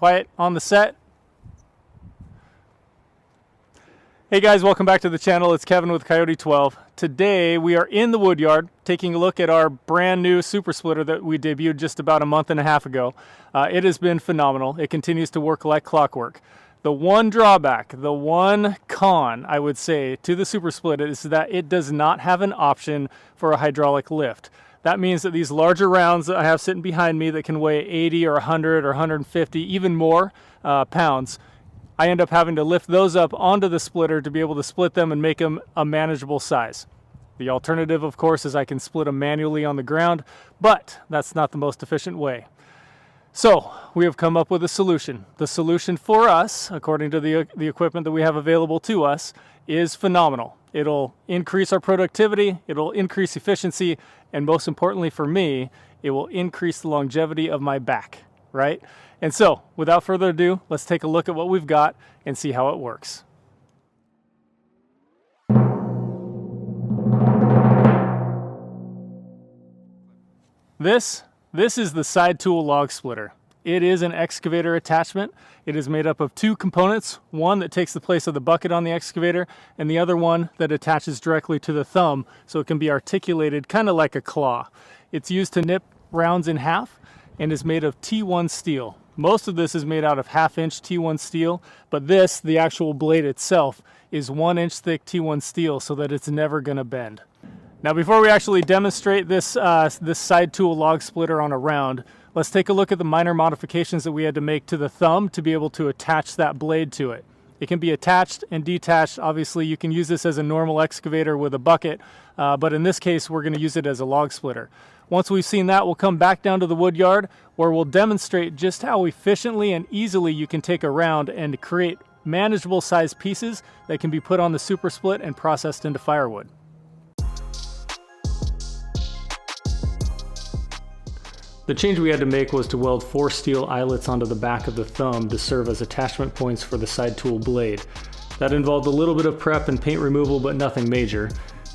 Quiet on the set. Hey guys, welcome back to the channel. It's Kevin with Coyote 12. Today we are in the woodyard taking a look at our brand new super splitter that we debuted just about a month and a half ago. It has been phenomenal. It continues to work like clockwork. The one drawback, the one con, I would say, to the super splitter is that it does not have an option for a hydraulic lift. That means that these larger rounds that I have sitting behind me that can weigh 80 or 100 or 150, even more pounds, I end up having to lift those up onto the splitter to be able to split them and make them a manageable size. The alternative, of course, is I can split them manually on the ground, but that's not the most efficient way. So we have come up with a solution. The solution for us, according to the equipment that we have available to us, is phenomenal. It'll increase our productivity, it'll increase efficiency, and most importantly for me, it will increase the longevity of my back, right? And so, without further ado, let's take a look at what we've got and see how it works. This is the side tool log splitter. It is an excavator attachment. It is made up of two components, one that takes the place of the bucket on the excavator and the other one that attaches directly to the thumb so it can be articulated kind of like a claw. It's used to nip rounds in half and is made of T1 steel. Most of this is made out of 1/2-inch T1 steel, but this, the actual blade itself, is 1-inch thick T1 steel so that it's never going to bend. Now before we actually demonstrate this side tool log splitter on a round, let's take a look at the minor modifications that we had to make to the thumb to be able to attach that blade to it. It can be attached and detached. Obviously you can use this as a normal excavator with a bucket, but in this case we're going to use it as a log splitter. Once we've seen that, we'll come back down to the woodyard where we'll demonstrate just how efficiently and easily you can take a round and create manageable size pieces that can be put on the super split and processed into firewood. The change we had to make was to weld 4 steel eyelets onto the back of the thumb to serve as attachment points for the side tool blade. That involved a little bit of prep and paint removal, but nothing major.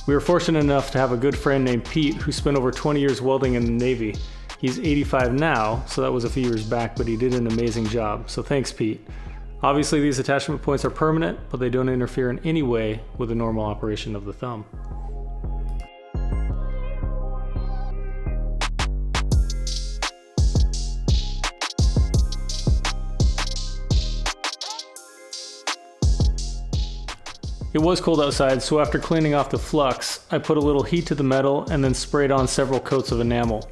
We were fortunate enough to have a good friend named Pete who spent over 20 years welding in the Navy. He's 85 now, so that was a few years back, but he did an amazing job, so thanks Pete. Obviously these attachment points are permanent, but they don't interfere in any way with the normal operation of the thumb. It was cold outside, so after cleaning off the flux, I put a little heat to the metal and then sprayed on several coats of enamel.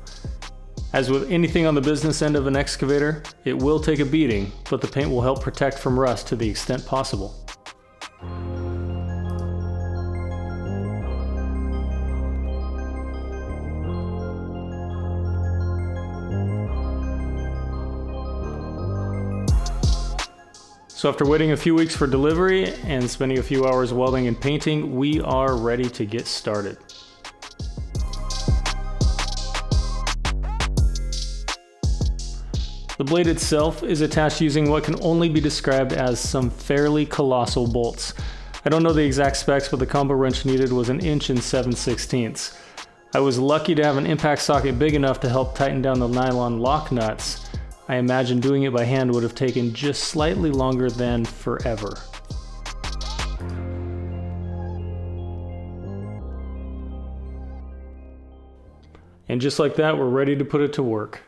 As with anything on the business end of an excavator, it will take a beating, but the paint will help protect from rust to the extent possible. So after waiting a few weeks for delivery and spending a few hours welding and painting, we are ready to get started. The blade itself is attached using what can only be described as some fairly colossal bolts. I don't know the exact specs, but the combo wrench needed was 1 inch and 7/16. I was lucky to have an impact socket big enough to help tighten down the nylon lock nuts. I imagine doing it by hand would have taken just slightly longer than forever. And just like that, we're ready to put it to work.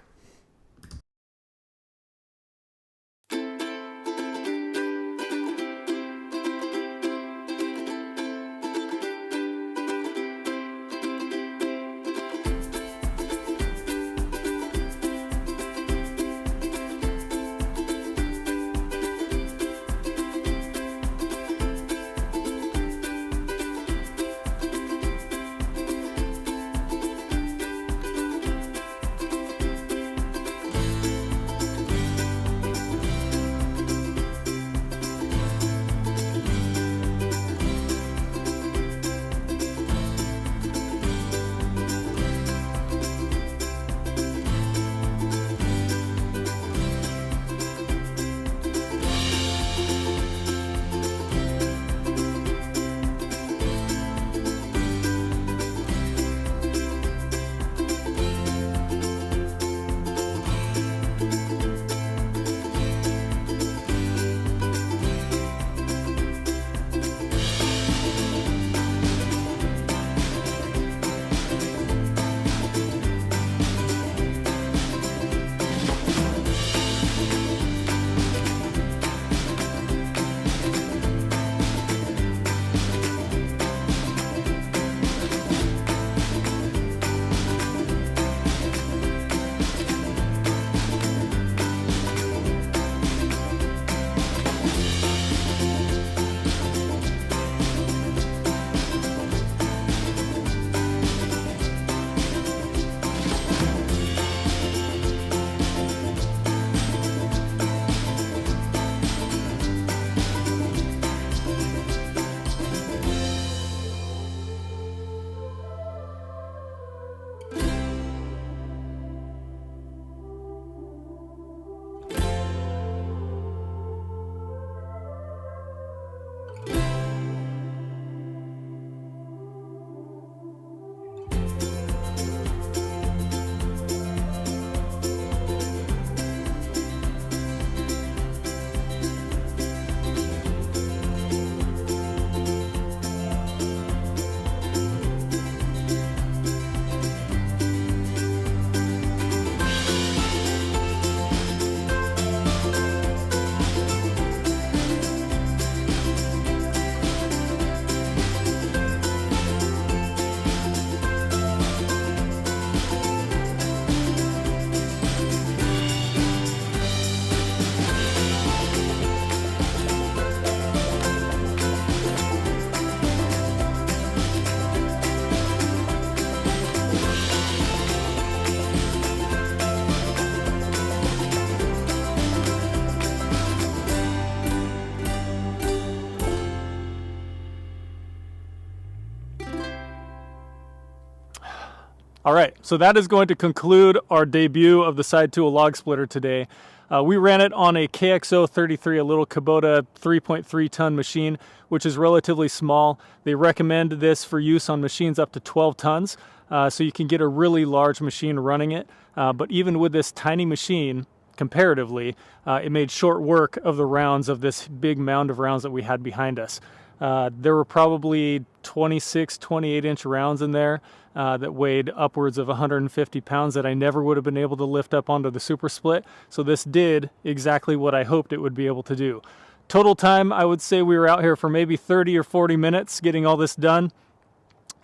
All right, so that is going to conclude our debut of the side tool log splitter today. We ran it on a KXO 33, a little Kubota 3.3 ton machine, which is relatively small. They recommend this for use on machines up to 12 tons, so you can get a really large machine running it. But even with this tiny machine, comparatively, it made short work of the rounds of this big mound of rounds that we had behind us. There were probably 26, 28-inch rounds in there that weighed upwards of 150 pounds that I never would have been able to lift up onto the super split. So this did exactly what I hoped it would be able to do. Total time, I would say we were out here for maybe 30 or 40 minutes getting all this done.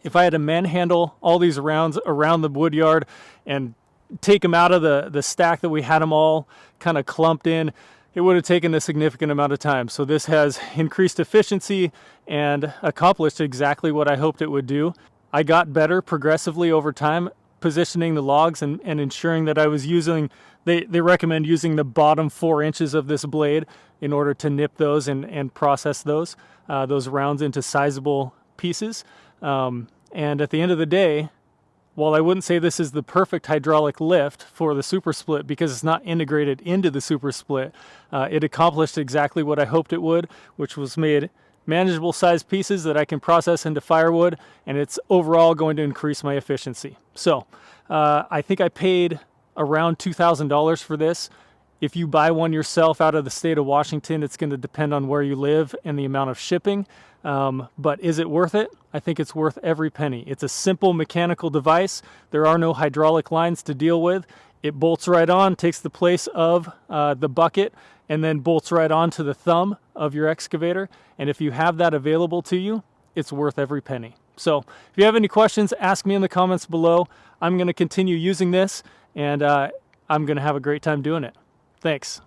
If I had to manhandle all these rounds around the woodyard and take them out of the stack that we had them all kind of clumped in, it would have taken a significant amount of time. So this has increased efficiency and accomplished exactly what I hoped it would do. I got better progressively over time, positioning the logs and ensuring that I was using, they recommend using the bottom 4 inches of this blade in order to nip those and process those rounds into sizable pieces. And at the end of the day, while I wouldn't say this is the perfect hydraulic lift for the super split because it's not integrated into the super split, it accomplished exactly what I hoped it would, which was made manageable size pieces that I can process into firewood, and it's overall going to increase my efficiency. So I think I paid around $2,000 for this. If you buy one yourself out of the state of Washington, it's going to depend on where you live and the amount of shipping. But is it worth it? I think it's worth every penny. It's a simple mechanical device. There are no hydraulic lines to deal with. It bolts right on, takes the place of the bucket, and then bolts right onto the thumb of your excavator. And if you have that available to you, it's worth every penny. So if you have any questions, ask me in the comments below. I'm going to continue using this, and I'm going to have a great time doing it. Thanks.